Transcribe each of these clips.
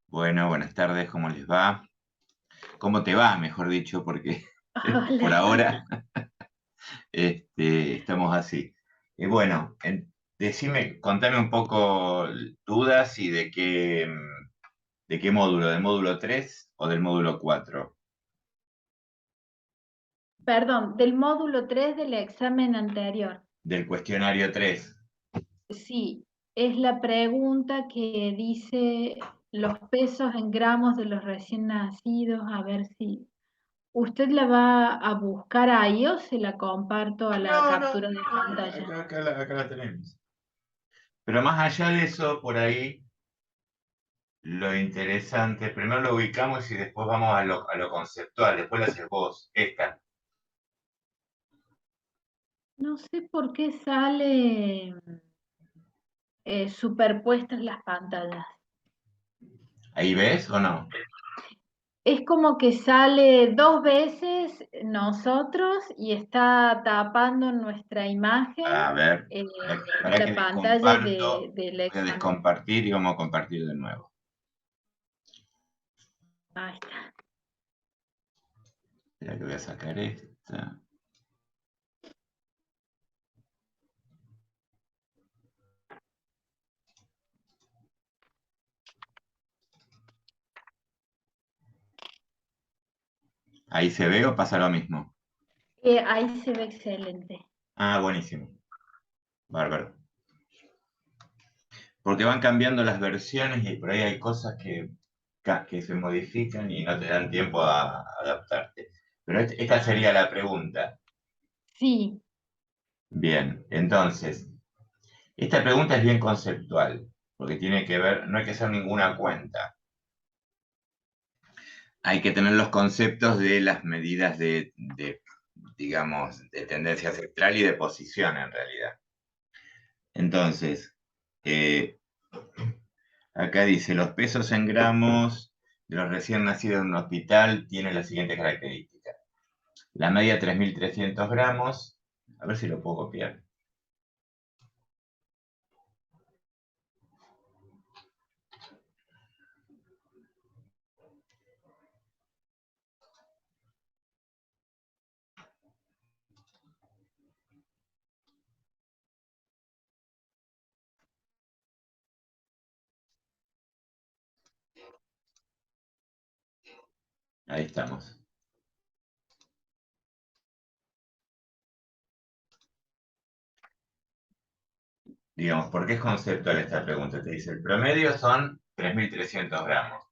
Bueno, buenas tardes, ¿cómo les va? ¿Cómo te va, mejor dicho? Porque por Hola. ahora estamos así. Bueno, decime, contame un poco dudas y de qué módulo, ¿del módulo 3 o del módulo 4? Perdón, del módulo 3 del examen anterior. Del cuestionario 3. Sí, es la pregunta que dice los pesos en gramos de los recién nacidos. A ver si usted la va a buscar ahí o se la comparto a la No, no, captura de pantalla. acá la tenemos. Pero más allá de eso, por ahí, lo interesante, primero lo ubicamos y después vamos a lo conceptual, después lo haces vos, esta. No sé por qué sale superpuestas las pantallas. ¿Ahí ves o no? Es como que sale dos veces nosotros y está tapando nuestra imagen A ver, eh, para que la pantalla descomparto, del voy a examen. descompartir y vamos a compartir de nuevo. Ahí está. Espera que voy a sacar esta. ¿Ahí se ve o pasa lo mismo? Ahí se ve excelente. Ah, buenísimo. Bárbaro. Porque van cambiando las versiones y por ahí hay cosas que se modifican y no te dan tiempo a adaptarte. Pero esta sería la pregunta. Sí, Bien, entonces, esta pregunta es bien conceptual, porque tiene que ver, no hay que hacer ninguna cuenta. Hay que tener los conceptos de las medidas digamos, de tendencia central y de posición en realidad. Entonces, eh, acá dice, los pesos en gramos de los recién nacidos en un hospital tienen las siguientes características. La media 3.300 gramos, a ver si lo puedo copiar. Ahí estamos. Digamos, ¿por qué es conceptual esta pregunta? Te dice, el promedio son 3.300 gramos.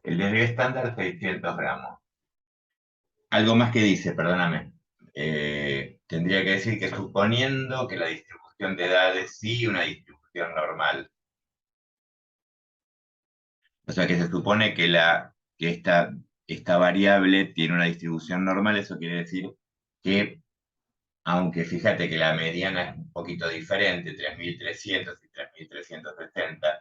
El desvío estándar 600 gramos. Algo más que dice, perdóname. Tendría que decir que suponiendo que la distribución de edades sí una distribución normal. O sea que se supone que, esta variable tiene una distribución normal, eso quiere decir que, aunque fíjate que la mediana es un poquito diferente, 3.300 y 3.360,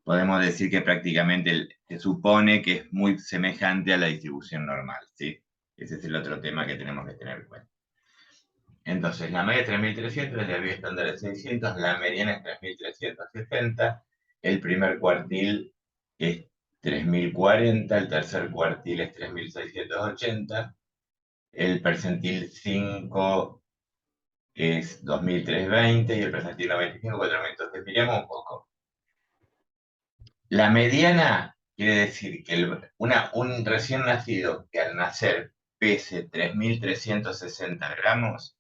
podemos decir que prácticamente se supone que es muy semejante a la distribución normal, ¿sí? Ese es el otro tema que tenemos que tener en cuenta. Entonces, la media es 3.300, el desvío estándar es 600, la mediana es 3.360, el primer cuartil es 3.040, el tercer cuartil es 3.680, el percentil 5 es 2.320 y el percentil 95, 4.000. Entonces, miremos un poco. La mediana quiere decir que un recién nacido que al nacer pese 3.360 gramos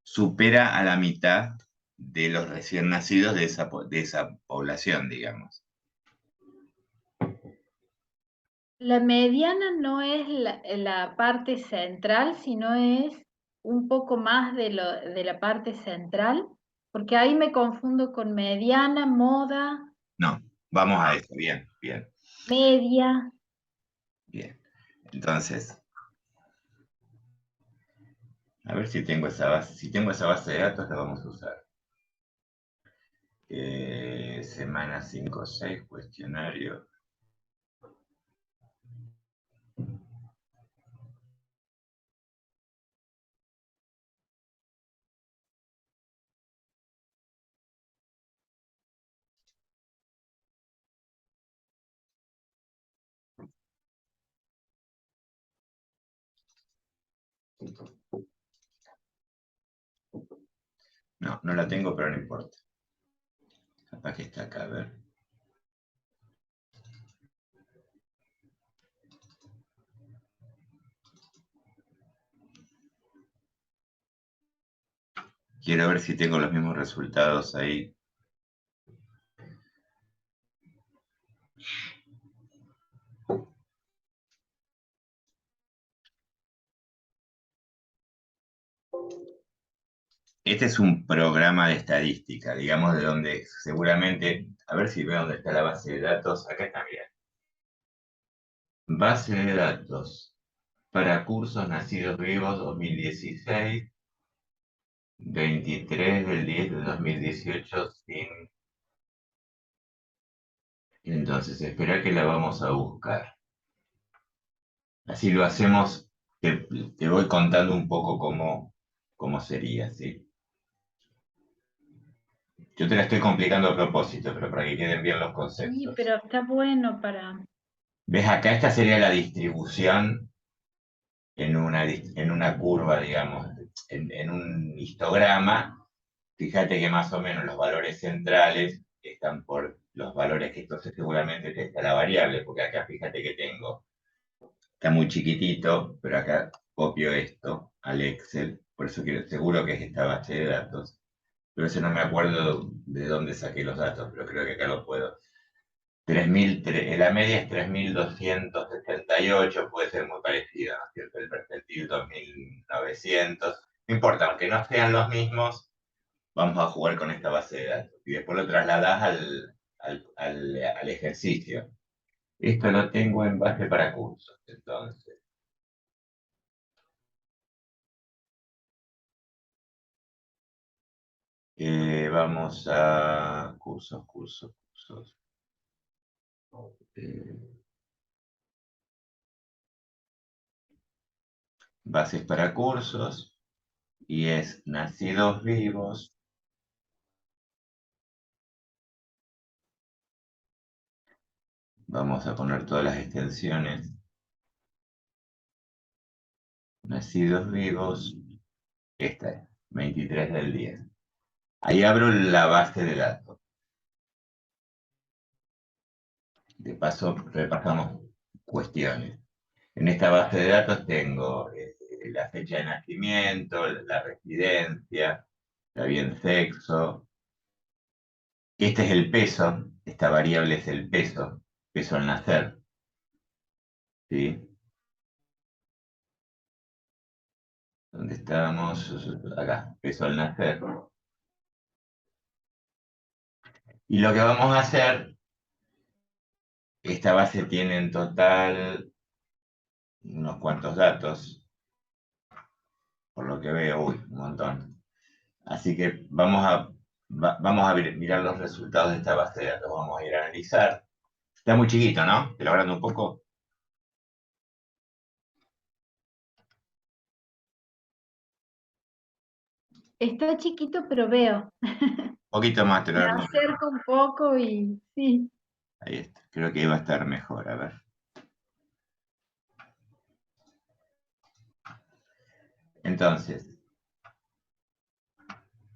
supera a la mitad de los recién nacidos de esa población, digamos. la mediana no es la parte central, sino es un poco más de la parte central, porque ahí me confundo con mediana, moda, No, vamos a eso, bien, bien, media. bien. Entonces, a ver si tengo esa base, si tengo esa base de datos la vamos a usar. Semana 5 6 cuestionario. No, no la tengo, pero no importa. Capaz que está acá, a ver. Quiero ver si tengo los mismos resultados ahí. Este es un programa de estadística, digamos, de donde seguramente, a ver si veo dónde está la base de datos. Acá está, mira. Base de datos para cursos nacidos vivos 2016, 23 del 10 de 2018, sin... Entonces, espera que la vamos a buscar. Así lo hacemos, te voy contando un poco cómo sería, ¿sí? Yo te la estoy complicando a propósito, pero para que queden bien los Sí, conceptos. pero está bueno para... ¿Ves acá? Esta sería la distribución en una curva, digamos, en un histograma. Fíjate que más o menos los valores centrales están por los valores que entonces seguramente te está la variable, porque acá fíjate que tengo, está muy chiquitito, pero acá copio esto al Excel, por eso quiero, seguro que es esta base de datos, pero eso no me acuerdo de dónde saqué los datos, pero creo que acá lo puedo. 3000, la media es 3268, puede ser muy parecido, ¿no es cierto? El percentil 2900, no importa, aunque no sean los mismos, vamos a jugar con esta base de datos. Y después lo trasladas al ejercicio. Esto lo tengo en base para cursos, entonces. Vamos a cursos. Eh, bases para cursos. Y es nacidos vivos. Vamos a poner todas las extensiones. Nacidos vivos. Esta es, 23 del 10. Ahí abro la base de datos. De paso, repasamos cuestiones. En esta base de datos tengo la fecha de nacimiento, la residencia, está bien sexo. Este es el peso, esta variable es el peso al nacer, ¿sí? ¿Dónde estamos? Acá, peso al nacer. Y lo que vamos a hacer, esta base tiene en total unos cuantos datos, por lo que veo, uy, un montón. Así que vamos a mirar los resultados de esta base de datos, vamos a ir a analizar. Está muy chiquito, ¿no? Te lo agrando un poco. Está chiquito, pero veo. Un poquito más, te lo Me agrando un poco. acerco un poco y sí. Ahí está. Creo que iba a estar mejor, a ver. Entonces,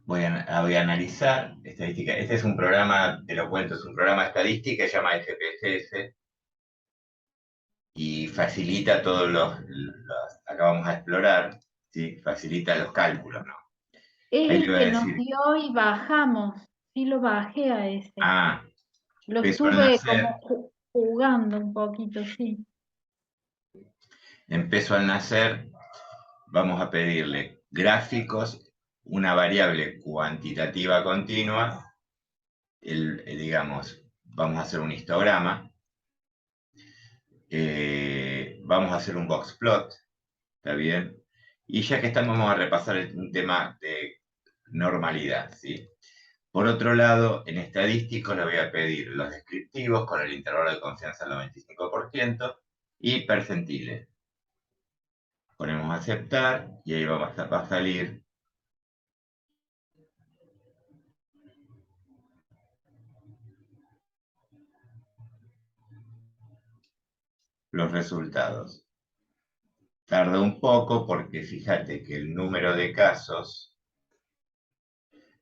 voy a analizar estadística. Este es un programa, te lo cuento, es un programa de estadística que se llama SPSS y facilita todos acá vamos a explorar, ¿sí? Facilita los cálculos, ¿no? Es Ahí le el voy a que nos decir, dio y bajamos. Sí lo bajé a ese. ah, Lo peso al estuve como nacer, jugando un poquito, sí. en peso al nacer, vamos a pedirle gráficos, una variable cuantitativa continua, digamos, vamos a hacer un histograma, vamos a hacer un box plot, ¿está bien? Y ya que estamos, vamos a repasar un tema de normalidad, ¿sí? Por otro lado, en estadístico le voy a pedir los descriptivos con el intervalo de confianza al 95% y percentiles. Ponemos aceptar y ahí va a salir los resultados. Tarda un poco porque fíjate que el número de casos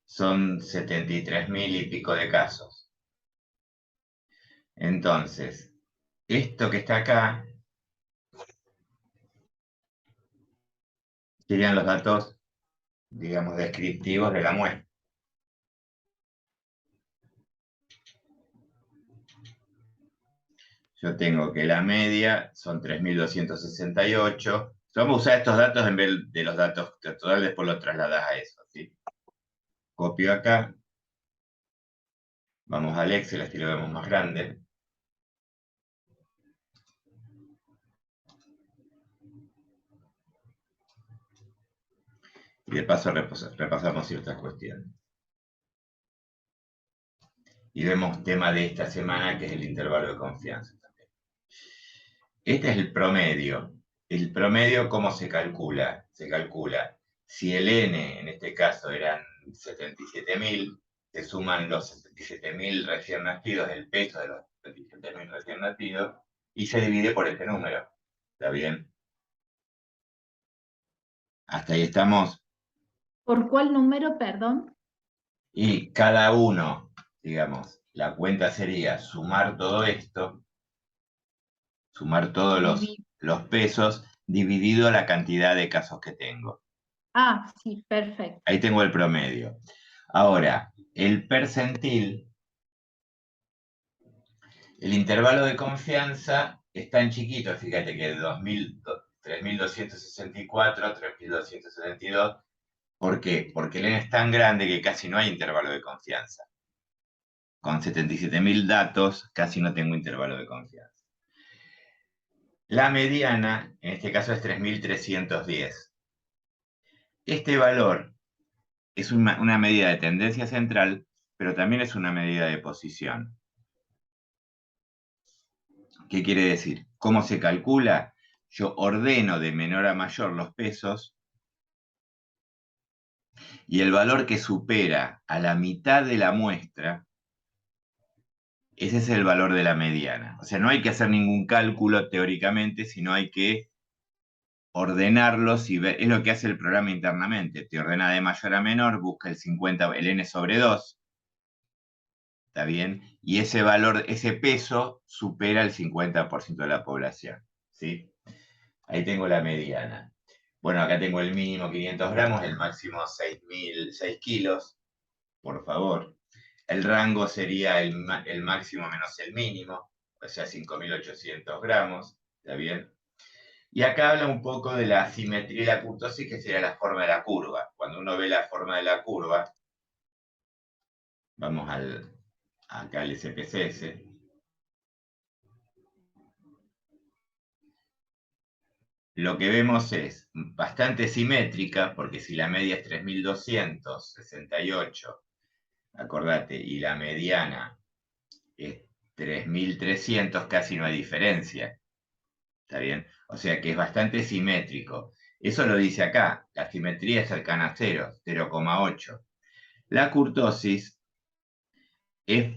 son 73.000 y pico de casos. Entonces, esto que está acá serían los datos, digamos, descriptivos de la muestra. Yo tengo que la media son 3.268. Vamos a usar estos datos en vez de los datos totales, después lo trasladas a eso, ¿sí? Copio acá. Vamos al Excel, así lo vemos más grande. Y de paso repasamos ciertas cuestiones. Y vemos tema de esta semana, que es el intervalo de confianza también. Este es el promedio. El promedio, ¿cómo se calcula? Se calcula si el N, en este caso, eran 77.000, se suman los 77.000 recién nacidos, el peso de los 77.000 recién nacidos, y se divide por este número. ¿Está bien? Hasta ahí estamos. ¿Por cuál número, perdón? Y cada uno, digamos, la cuenta sería sumar todo esto, sumar todos Divi- los pesos, dividido la cantidad de casos que tengo. Ah, sí, perfecto. Ahí tengo el promedio. Ahora, el percentil, el intervalo de confianza es tan chiquito, fíjate que 3.264, 3.272. ¿Por qué? Porque el N es tan grande que casi no hay intervalo de confianza. Con 77.000 datos casi no tengo intervalo de confianza. La mediana, en este caso, es 3.310. Este valor es una medida de tendencia central, pero también es una medida de posición. ¿Qué quiere decir? ¿Cómo se calcula? Yo ordeno de menor a mayor los pesos y el valor que supera a la mitad de la muestra, ese es el valor de la mediana. O sea, no hay que hacer ningún cálculo teóricamente, sino hay que ordenarlos y ver, es lo que hace el programa internamente. Te ordena de mayor a menor, busca el 50, el n sobre 2, ¿está bien? Y ese valor, ese peso supera el 50% de la población, ¿sí? Ahí tengo la mediana. Bueno, acá tengo el mínimo 500 gramos, el máximo 6 kilos, por favor. El rango sería el máximo menos el mínimo, o sea, 5.800 gramos, ¿está bien? Y acá habla un poco de la asimetría y la kurtosis, que sería la forma de la curva. Cuando uno ve la forma de la curva, vamos acá al SPSS, lo que vemos es bastante simétrica, porque si la media es 3.268, acordate, y la mediana es 3.300, casi no hay diferencia. ¿Está bien? O sea que es bastante simétrico. Eso lo dice acá, la simetría es cercana a 0, 0,8. La kurtosis es,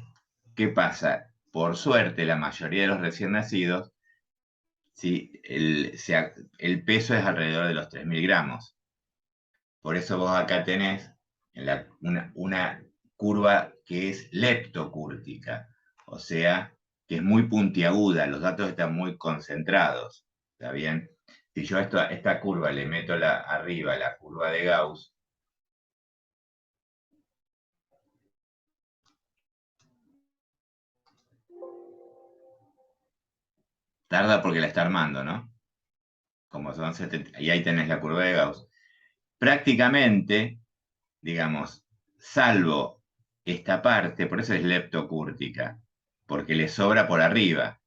¿qué pasa? Por suerte, la mayoría de los recién nacidos, ¿sí? el peso es alrededor de los 3.000 gramos. Por eso vos acá tenés una curva que es leptocúrtica, o sea, que es muy puntiaguda, los datos están muy concentrados, ¿está bien? Si yo a esta curva le meto arriba la curva de Gauss, tarda porque la está armando, ¿no? Como son 70, y ahí tenés la curva de Gauss. Prácticamente, digamos, salvo esta parte, por eso es leptocúrtica, porque le sobra por arriba,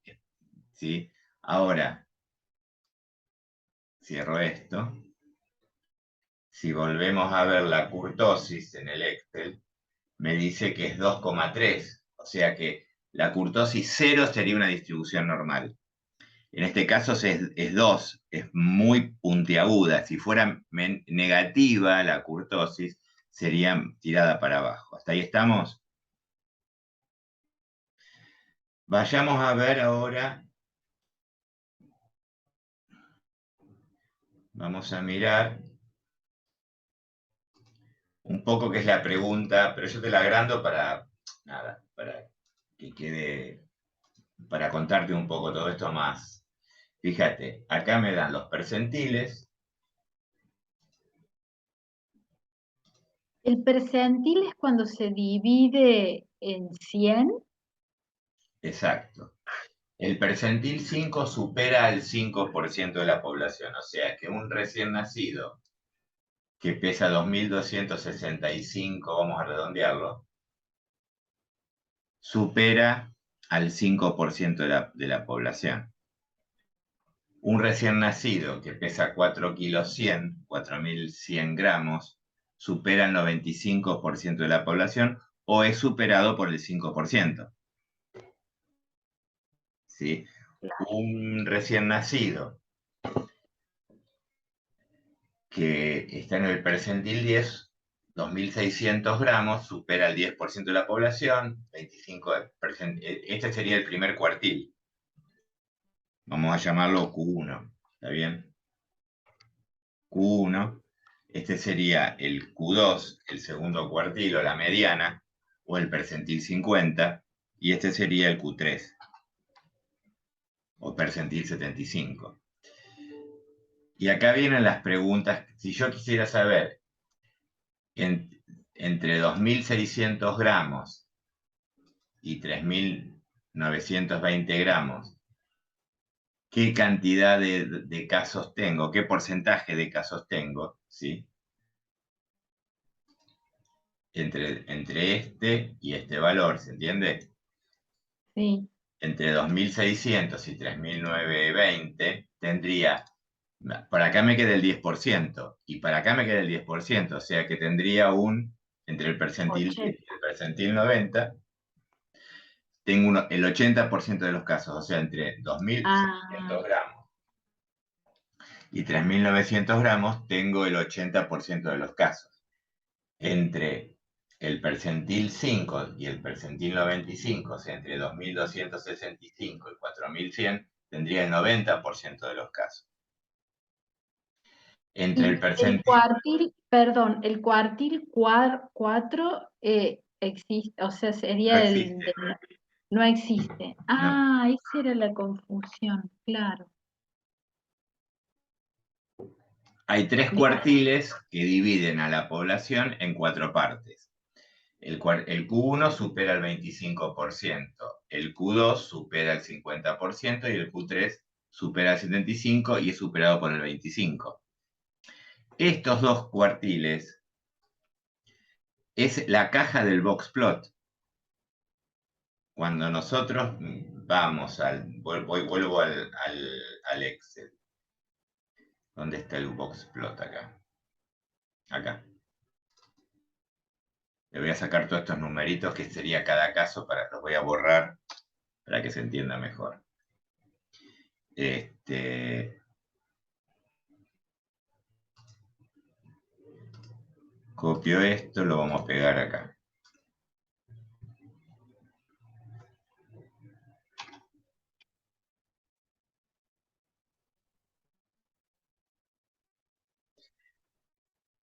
¿sí? Ahora, cierro esto. Si volvemos a ver la kurtosis en el Excel, me dice que es 2,3, o sea que la kurtosis 0 sería una distribución normal. En este caso es 2, es muy puntiaguda. Si fuera negativa la kurtosis, sería tirada para abajo. ¿Hasta ahí estamos? Vayamos a ver ahora, vamos a mirar un poco que es la pregunta, pero yo te la agrando para, nada, para que quede, para contarte un poco todo esto más. Fíjate, acá me dan los percentiles. El percentil es cuando se divide en 100. Exacto. El percentil 5 supera al 5% de la población, o sea que un recién nacido que pesa 2.265, vamos a redondearlo, supera al 5% de la población. Un recién nacido que pesa 4 kilos 100, 4.100 gramos, supera el 95% de la población o es superado por el 5%. ¿Sí? Un recién nacido que está en el percentil 10, 2.600 gramos, supera el 10% de la población, 25%, este sería el primer cuartil. Vamos a llamarlo Q1, ¿está bien? Q1, este sería el Q2, el segundo cuartil o la mediana, o el percentil 50, y este sería el Q3, o percentil 75. Y acá vienen las preguntas. Si yo quisiera saber entre 2.600 gramos y 3.920 gramos, ¿qué cantidad de casos tengo? ¿Qué porcentaje de casos tengo? ¿Sí? Entre este y este valor, ¿se entiende? Sí. Entre 2.600 y 3.920 tendría, por acá me queda el 10% y para acá me queda el 10%, o sea que tendría entre el percentil 10 y 80. el percentil 90, tengo el 80% de los casos, o sea, entre 2.600 Ah, gramos y 3.900 gramos tengo el 80% de los casos. Entre el percentil 5 y el percentil 95, o sea, entre 2.265 y 4.100, tendría el 90% de los casos. Entre el y el percentil cuartil, perdón, el cuartil 4 existe, o sea, no sería existe, no existe. no. Ah, esa era la confusión, claro. Hay tres Bien, cuartiles que dividen a la población en cuatro partes. El Q1 supera el 25%, el Q2 supera el 50% y el Q3 supera el 75% y es superado por el 25%. Estos dos cuartiles es la caja del boxplot. Cuando nosotros vuelvo al Excel. ¿Dónde está el boxplot acá? Acá. Le voy a sacar todos estos numeritos que sería cada caso, los voy a borrar para que se entienda mejor. Copio esto, lo vamos a pegar acá.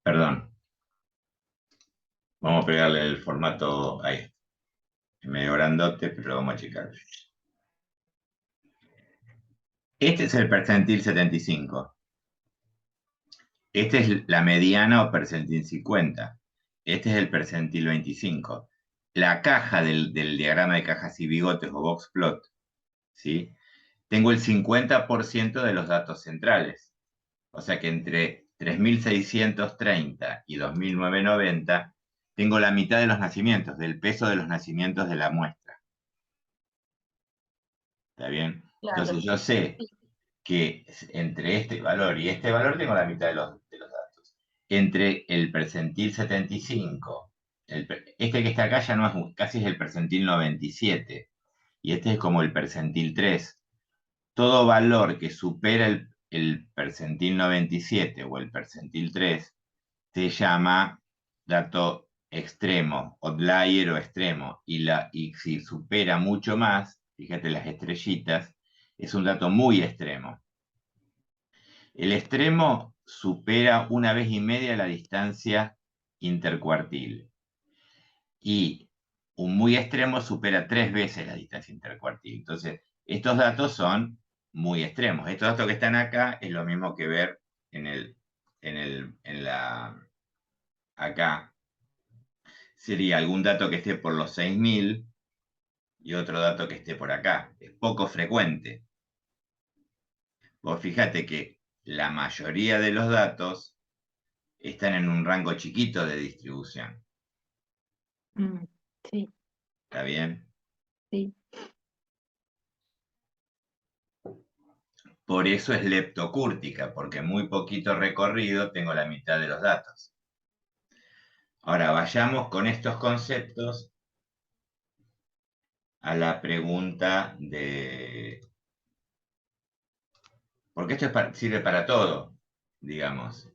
Perdón, vamos a pegarle el formato ahí. Es medio grandote, pero lo vamos a checar. Este es el percentil 75. Este es la mediana o percentil 50. Este es el percentil 25. La caja del diagrama de cajas y bigotes o box plot, ¿sí? Tengo el 50% de los datos centrales. O sea que entre 3.630 y 2.990 tengo la mitad de los nacimientos, del peso de los nacimientos de la muestra. ¿Está bien? claro. Entonces yo sé Sí. que entre este valor y este valor tengo la mitad de los datos. Entre el percentil 75, este que está acá ya no es, casi es el percentil 97, y este es como el percentil 3. Todo valor que supera el percentil 97 o el percentil 3 se llama dato extremo, outlier o extremo, y si supera mucho más, fíjate las estrellitas, es un dato muy extremo. El extremo supera 1,5 veces la distancia intercuartil. Y un muy extremo supera 3 veces la distancia intercuartil. Entonces, estos datos son muy extremos. Estos datos que están acá es lo mismo que ver en la, acá. Sería algún dato que esté por los 6000 y otro dato que esté por acá. Es poco frecuente. Vos fíjate que la mayoría de los datos están en un rango chiquito de distribución. Sí, ¿Está bien? sí. Por eso es leptocúrtica, porque muy poquito recorrido tengo la mitad de los datos. Ahora vayamos con estos conceptos a la pregunta de... Porque esto sirve para todo, digamos.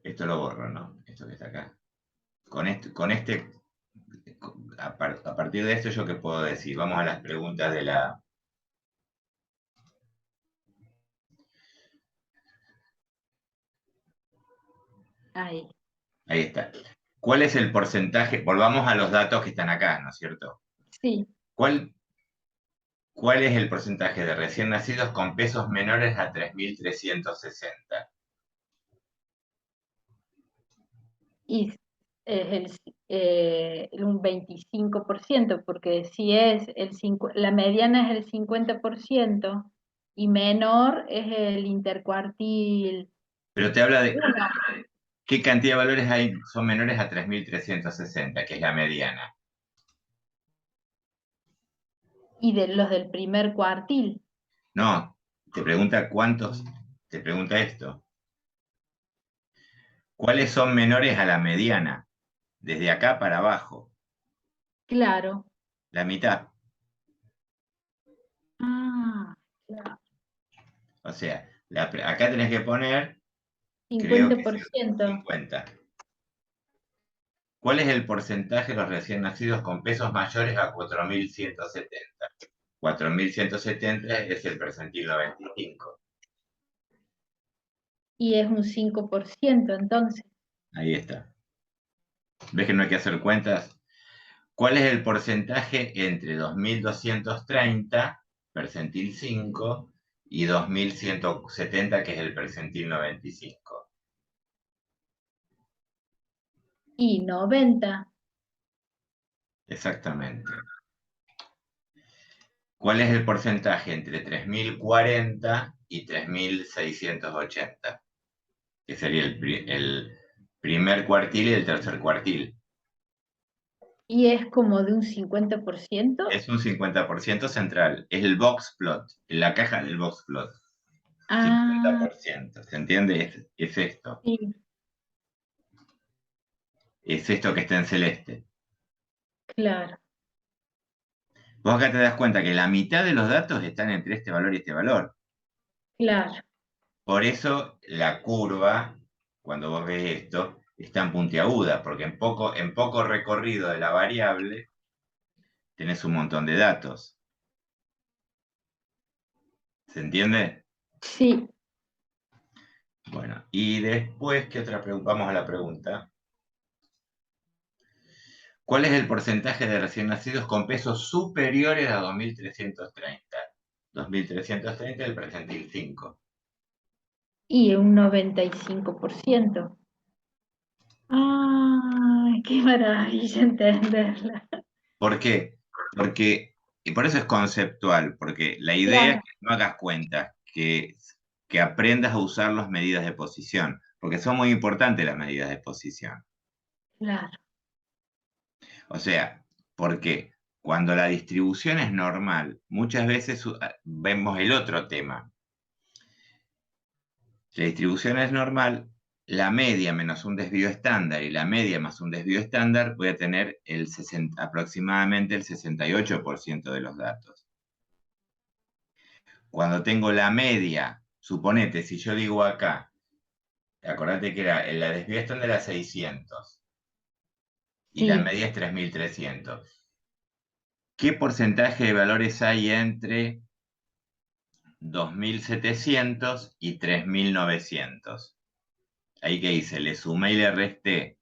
Esto lo borro, ¿no? Esto que está acá. A partir de esto, ¿yo qué puedo decir? Vamos a las preguntas de la... Ahí. Ahí está. ¿Cuál es el porcentaje? Volvamos a los datos que están acá, ¿no es cierto? Sí. ¿Cuál, ¿Cuál es el porcentaje de recién nacidos con pesos menores a 3.360? Y un 25%, porque si es la mediana es el 50% y menor es el intercuartil Pero te habla de 1. qué cantidad de valores hay, son menores a 3.360, que es la mediana. Y de los del primer cuartil. No, te pregunta cuántos, te pregunta esto. ¿Cuáles son menores a la mediana? Desde acá para abajo. Claro. La mitad. Ah, claro. O sea, acá tenés que poner, creo cincuenta que es por el ciento 50. ¿Cuál es el porcentaje de los recién nacidos con pesos mayores a 4.170? 4.170 es el percentil 95. Y es un 5% entonces. Ahí está. ¿Ves que no hay que hacer cuentas? ¿Cuál es el porcentaje entre 2.230, percentil 5, y 2.170, que es el percentil 95? Y 90. Exactamente. ¿Cuál es el porcentaje entre 3.040 y 3.680? Que sería el primer cuartil y el tercer cuartil. Y es como de un 50%. Es un 50% central. Es el box plot, la caja del box plot. Ah, 50%. ¿Se entiende? Es esto. sí, Es esto que está en celeste. claro, Vos acá te das cuenta que la mitad de los datos están entre este valor y este valor. claro, Por eso la curva, cuando vos ves esto, es tan puntiaguda, porque en poco recorrido de la variable tenés un montón de datos. ¿Se entiende? sí, Bueno, y después, ¿qué otra pregunta? Vamos a la pregunta. ¿Cuál es el porcentaje de recién nacidos con pesos superiores a 2.330? 2.330 el percentil 5. y un 95%. Ay, qué maravilla entenderla. ¿Por qué? Porque, y por eso es conceptual, porque la idea es Claro, que no hagas cuentas, que aprendas a usar las medidas de posición, porque son muy importantes las medidas de posición. claro, O sea, porque cuando la distribución es normal, muchas veces vemos el otro tema. Si la distribución es normal, la media menos un desvío estándar y la media más un desvío estándar, voy a tener aproximadamente el 68% de los datos. Cuando tengo la media, suponete, si yo digo acá, acordate que la desvío estándar era 600 y la sí. media es 3.300. ¿Qué porcentaje de valores hay entre 2.700 y 3.900? Ahí que hice, le sumé y le resté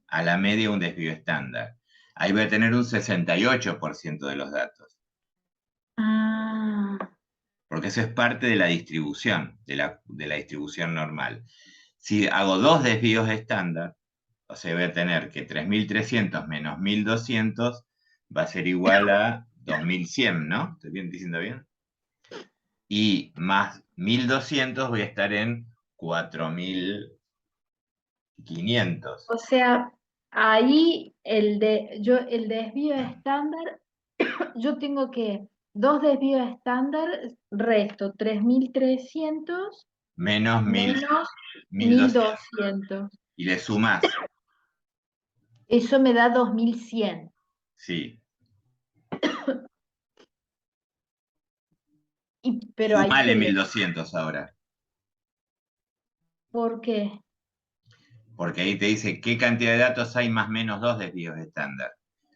a la media un desvío estándar. Ahí voy a tener un 68% de los datos, Ah, porque eso es parte de la distribución, de la distribución normal. Si hago dos desvíos estándar, o sea, voy a tener que 3.300 menos 1.200 va a ser igual a 2.100, ¿no? ¿Estoy bien, diciendo bien? Y más 1.200 voy a estar en 4.500. o sea, ahí el desvío estándar, yo tengo que dos desvíos estándar, resto 3.300 Menos menos 1.200. 1.200. Y le sumás, Eso me da 2.100. sí. Pero hay Sumale que, 1.200 ahora. ¿por qué? Porque ahí te dice qué cantidad de datos hay más menos dos desvíos estándar.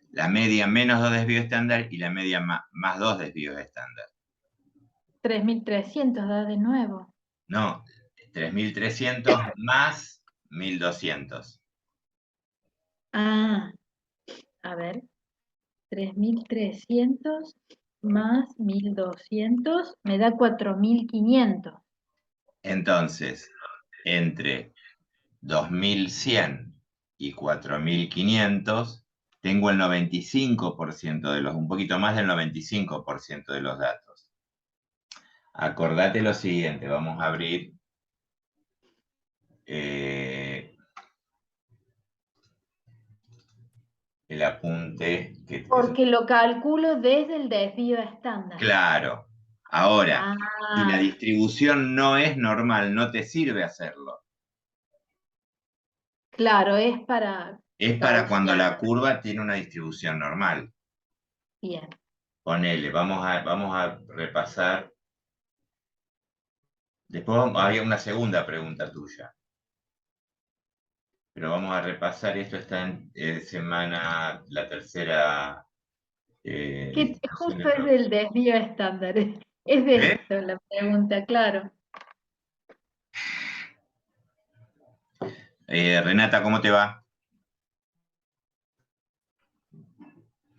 La media menos dos desvíos estándar y la media más dos desvíos estándar. 3.300 da de nuevo. No, 3.300 más 1.200. Ah, a ver, 3.300 más 1.200 me da 4.500. Entonces, entre 2.100 y 4.500 tengo el 95% de los, un poquito más del 95% de los datos. Acordate lo siguiente, vamos a abrir el apunte. Porque lo calculo desde el desvío estándar. Claro, ahora, si la Ah, distribución no es normal, no te sirve hacerlo. claro, es para Es para cuando Gaussiana. la curva tiene una distribución normal. Bien. Ponele, vamos a repasar. Después había una segunda pregunta tuya, pero vamos a repasar. Esto está en semana, la tercera Que distribución justo de es del desvío estándar. Es de ¿Eh? esto la pregunta, claro. Renata, ¿cómo te va?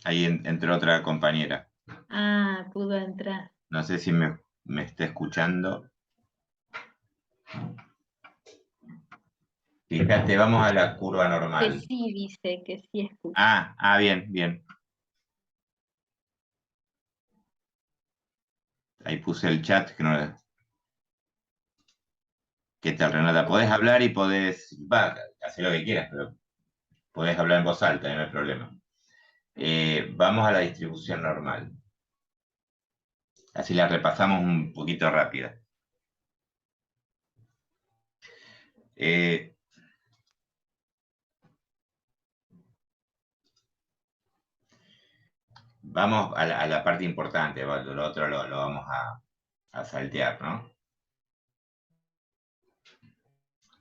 Ahí entró otra compañera. Ah, pudo entrar. No sé si me está escuchando. Fíjate, vamos a la curva Que normal. sí, dice, que sí escucha. Bien, bien. Ahí puse el chat. ¿Qué tal, Renata? Podés hablar y podés, hacer lo que quieras, pero podés hablar en voz alta, no hay problema. Vamos a la distribución normal. Así la repasamos un poquito rápida. Eh, Vamos a la parte importante, lo otro lo vamos a saltear, ¿no?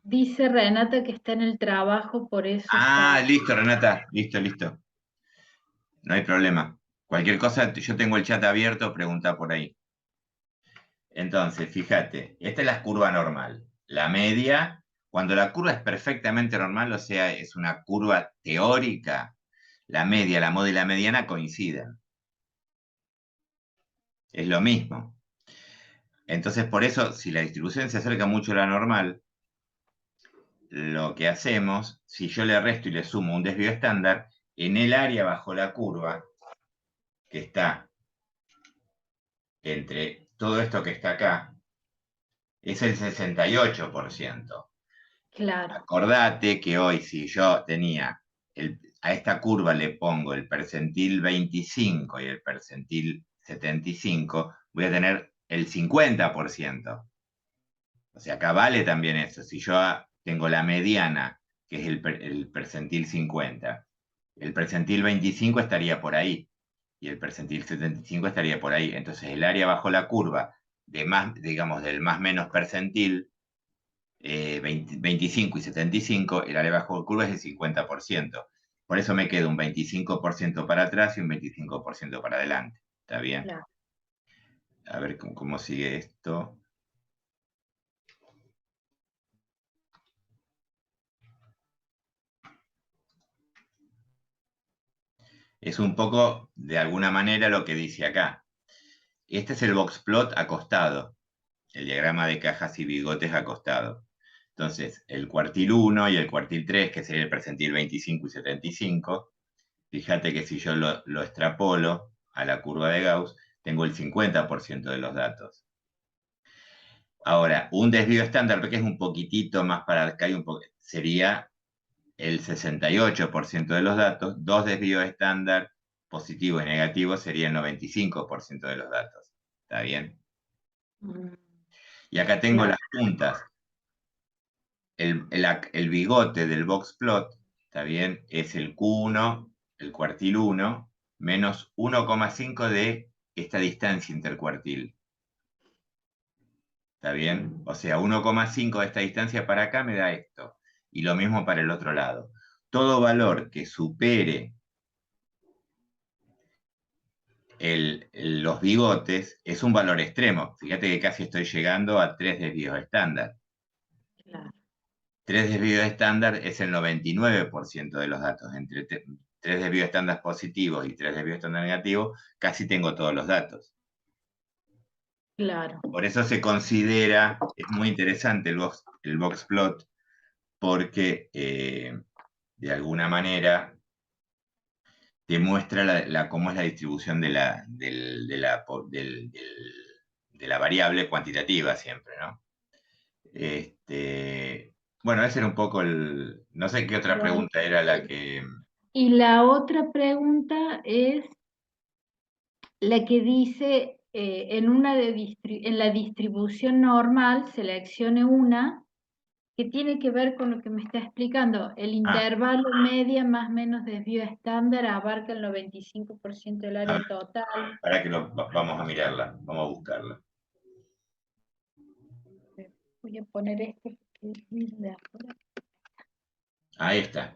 Dice Renata que está en el trabajo, por eso está. Listo, Renata, listo, listo. No hay problema. Cualquier cosa, yo tengo el chat abierto, pregunta por ahí. Entonces, fíjate, esta es la curva normal. La media, cuando la curva es perfectamente normal, o sea, es una curva teórica, la media, la moda y la mediana coinciden. Es lo mismo. Entonces, por eso, si la distribución se acerca mucho a la normal, lo que hacemos, si yo le resto y le sumo un desvío estándar, en el área bajo la curva, que está entre todo esto que está acá, es el 68%. Claro, Acordate que hoy si yo tenía, a esta curva le pongo el percentil 25 y el percentil 75, voy a tener el 50%. O sea, acá vale también eso. Si yo tengo la mediana, que es el percentil 50, el percentil 25 estaría por ahí y el percentil 75 estaría por ahí. Entonces el área bajo la curva de más, digamos, del más menos percentil 25 y 75, el área bajo curva es el 50%. Por eso me queda un 25% para atrás y un 25% para adelante. ¿Está bien? claro. A ver cómo sigue esto. Es un poco, de alguna manera, lo que dice acá. Este es el box plot acostado, el diagrama de cajas y bigotes acostado. Entonces, el cuartil 1 y el cuartil 3, que sería el percentil 25 y 75, fíjate que si yo lo extrapolo a la curva de Gauss, tengo el 50% de los datos. Ahora, un desvío estándar, que es un poquitito más para acá, sería el 68% de los datos. Dos desvíos estándar, positivo y negativo, sería el 95% de los datos. ¿Está bien? Mm, Y acá tengo claro, las puntas. El bigote del box plot, ¿está bien? Es el Q1, el cuartil 1, menos 1,5 de esta distancia intercuartil. ¿Está bien? O sea, 1,5 de esta distancia para acá me da esto. Y lo mismo para el otro lado. Todo valor que supere los bigotes es un valor extremo. Fíjate que casi estoy llegando a 3 desvíos estándar. claro, 3 desvíos estándar es el 99% de los datos. Entre 3 desvíos estándar positivos y 3 desvíos estándar negativos, casi tengo todos los datos. claro. Por eso se considera, es muy interesante el box plot, porque de alguna manera te muestra cómo es la distribución de la variable cuantitativa siempre, ¿no? Bueno, ese era un poco el... No sé qué otra Bueno, pregunta era la que... y la otra pregunta es la que dice, en la distribución normal, seleccione una que tiene que ver con lo que me está explicando. El Ah, intervalo media más menos desvío estándar abarca el 95% del a área ver, total. para que vamos a mirarla, vamos a buscarla. Voy a poner este que es de afuera. Ahí está,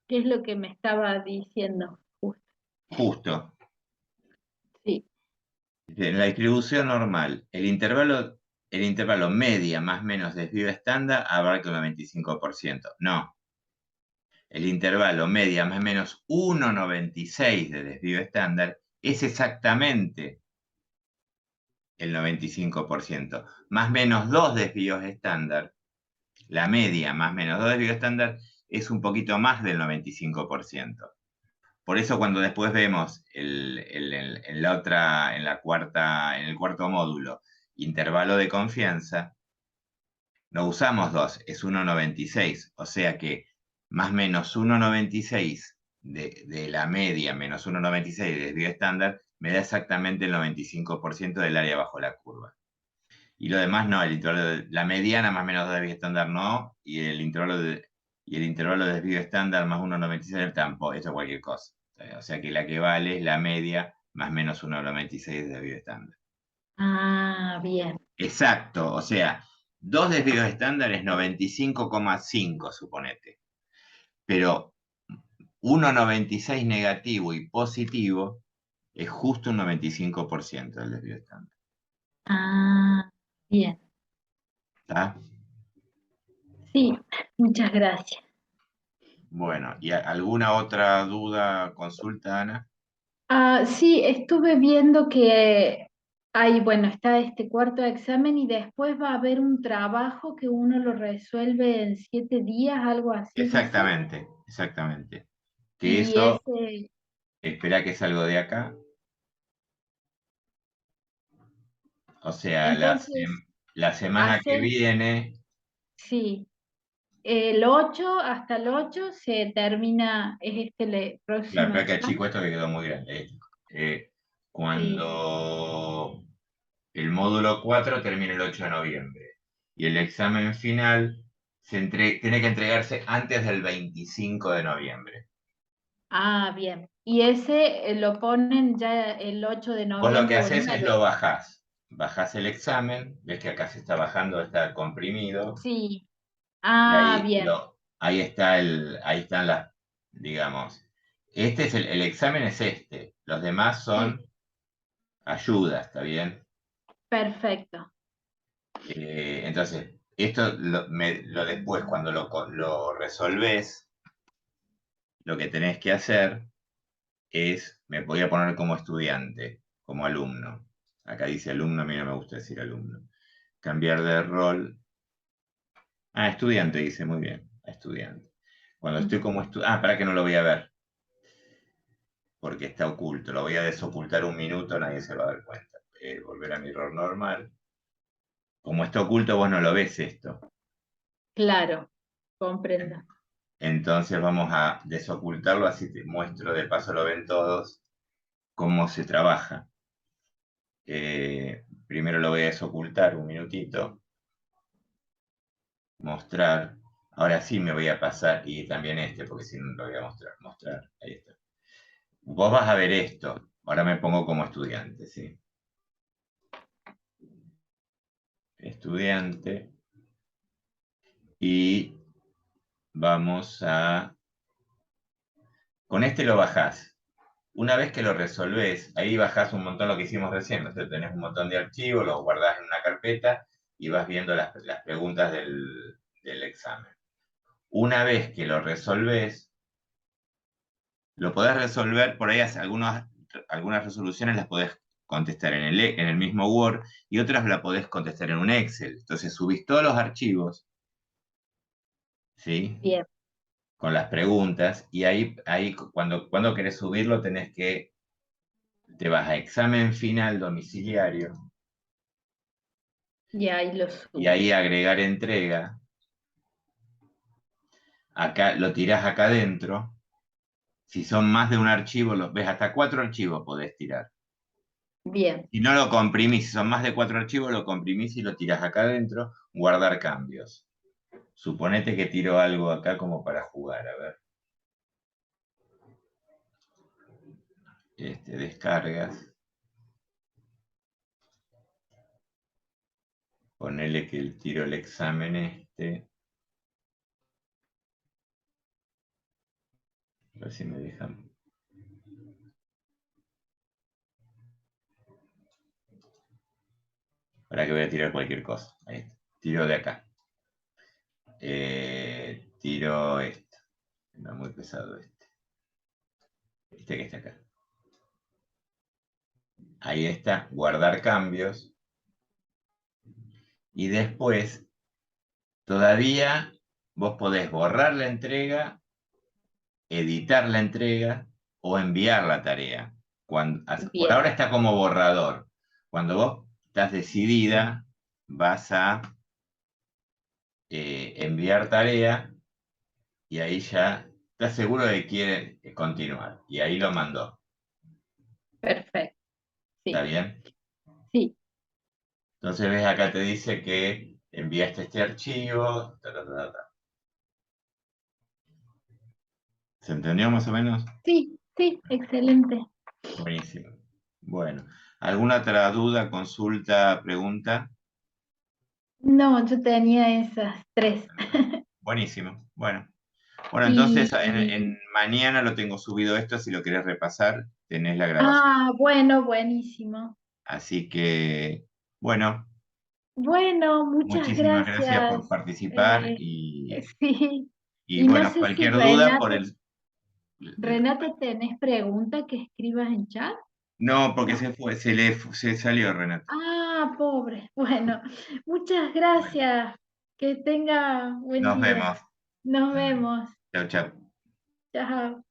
¿Qué es lo que me estaba diciendo? Justo. justo. Sí. En la distribución normal, el intervalo media más menos desvío estándar abarca el 95%. No, el intervalo media más menos 1,96 de desvío estándar es exactamente el 95%. Más menos 2 desvíos estándar, la media más menos 2 desvíos estándar es un poquito más del 95%. Por eso cuando después vemos en el cuarto módulo, intervalo de confianza, no usamos 2, es 1,96. O sea que más menos 1,96 de la media menos 1,96 de desvío estándar me da exactamente el 95% del área bajo la curva. Y lo demás no, la mediana más menos 2 de desvío estándar no, y el intervalo de desvío estándar más 1,96 tampoco, eso es cualquier cosa. O sea que la que vale es la media más menos 1,96 de desvío estándar. Ah, bien. Exacto, o sea, dos desvíos estándar es 95,5, suponete. Pero 1,96 negativo y positivo es justo un 95% del desvío estándar. Ah, bien. ¿Está? Sí, muchas gracias. Bueno, ¿y alguna otra duda, consulta, Ana? Ah, sí, estuve viendo que hay, bueno, está este cuarto examen y después va a haber un trabajo que uno lo resuelve en 7 días, algo así, dice. Exactamente, exactamente. Que Y eso, ese, espera que salgo de acá. O sea, entonces, la semana que haces, viene, sí, el 8 hasta el 8 se termina, es este el claro, próximo espera que examen. chico esto que quedó muy grande. Sí. Cuando el módulo 4 termina el 8 de noviembre y el examen final tiene que entregarse antes del 25 de noviembre. Ah, bien. Y ese lo ponen ya el 8 de Vos lo que noviembre o el haces es 9. lo bajás. Bajás el examen, ves que acá se está bajando, está comprimido, Sí. y Ah, bien. ahí están digamos, el examen es este, los demás Sí, son ayudas, ¿está bien? perfecto. Entonces, esto lo después cuando lo resolvés, lo que tenés que hacer es, me voy a poner como estudiante, como alumno. Acá dice alumno, a mí no me gusta decir alumno. Cambiar de rol. Ah, estudiante, dice, muy bien, estudiante. Cuando estoy como estudiante, para que no lo voy a ver, porque está oculto. Lo voy a desocultar un minuto, nadie se va a dar cuenta. Volver a mi rol normal. Como está oculto, vos no lo ves esto. Claro, comprendo. Entonces vamos a desocultarlo, así te muestro, de paso lo ven todos, cómo se trabaja. Primero lo voy a desocultar un minutito, mostrar. Ahora sí me voy a pasar, y también este, porque si no lo voy a mostrar. Ahí está. Vos vas a ver esto. Ahora me pongo como estudiante, ¿sí? Estudiante. Y vamos a... Con este lo bajás. Una vez que lo resolvés, ahí bajás un montón lo que hicimos recién. O sea, tenés un montón de archivos, los guardás en una carpeta y vas viendo las preguntas del examen. Una vez que lo resolvés, lo podés resolver, por ahí algunas resoluciones las podés contestar en el mismo Word y otras las podés contestar en un Excel. Entonces subís todos los archivos, ¿sí? Bien, Con las preguntas y ahí cuando querés subirlo te vas a examen final domiciliario y ahí lo y subo. ahí agregar entrega. Acá lo tirás acá adentro. Si son más de un archivo, los ves hasta 4 archivos podés tirar. Bien, Si no lo comprimís, si son más de 4 archivos, lo comprimís y lo tirás acá adentro, guardar cambios. Suponete que tiro algo acá como para jugar, a ver. Descargas. Ponele que tiro el examen A ver si me dejan. Para que voy a tirar cualquier cosa. Ahí está. Tiro de acá. Tiro esto. No, muy pesado este. Este que está acá. Ahí está, guardar cambios. Y después, todavía vos podés borrar la entrega, editar la entrega o enviar la tarea. Por bien, ahora está como borrador. Cuando vos estás decidida, vas a enviar tarea y ahí ya estás seguro de que quiere continuar. Y ahí lo mandó. perfecto. ¿Está Sí, bien? sí. Entonces ves acá te dice que enviaste este archivo. ¿Se entendió más o menos? Sí, sí, excelente. Buenísimo. Bueno, ¿alguna otra duda, consulta, pregunta? No, yo tenía esas tres. Buenísimo. Bueno, entonces Y, mañana lo tengo subido esto, si lo querés repasar, tenés la grabación. bueno, buenísimo. Así que, bueno, Bueno, muchas muchísimas gracias gracias. por participar Eh, sí, y y no bueno, sé si cualquier duda por Renata, ¿tenés pregunta que escribas en chat? No, porque No. se salió Renata. Pobre. Bueno, muchas Bueno, gracias. Que tenga buen nos día. vemos. Nos vemos. Chao, chao. Chao.